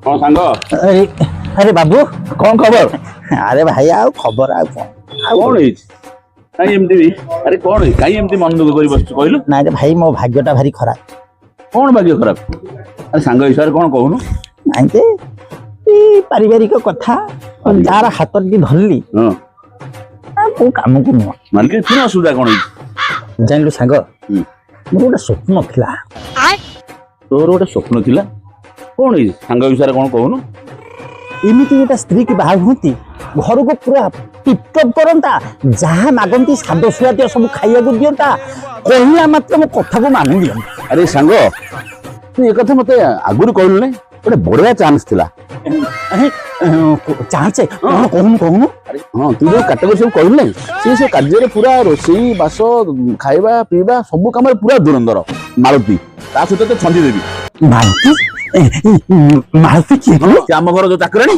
हाँ सांग अरे बाबू कौन खबर अरे भाई आ खबर आ कौन है काई एमती अरे कौन है काई एमती मन दुख करी बस कहलु ना रे भाई मो भाग्यटा भारी खराब कौन भाग्य खराब अरे सांग हिसाब कौन कहनु नाइ जे पारिवारिक कथा जार हाथ टी धरली हां को काम को नुआ मान के फिर असुविधा कौन है जानलु सांग मोर गोटे स्वप्न थिला तोर गोटे स्वप्न थिला कौन है सांग हिसाब कौन कहनु एमिति गोटे स्त्री की बाहर होती घर को पूरा टिपटप करता जहाँ मागंती साद सुआदिया सब खाइया को दियंता कहला मात्र मो कथा को मानि दियं अरे सांग तू एक कथा मते आगुर कहलु नै गोटे बढ़िया चांस थिला चांस कहून अरे हां तू जो कैटेगरी सब कहलु नै से कार्य रे पूरा रोसई बास खाइबा पीबा सब काम रे पूरा दुरंदर मारुति ता सहित तो छंदी देबी मालती मालती की आम घर जो चाकरानी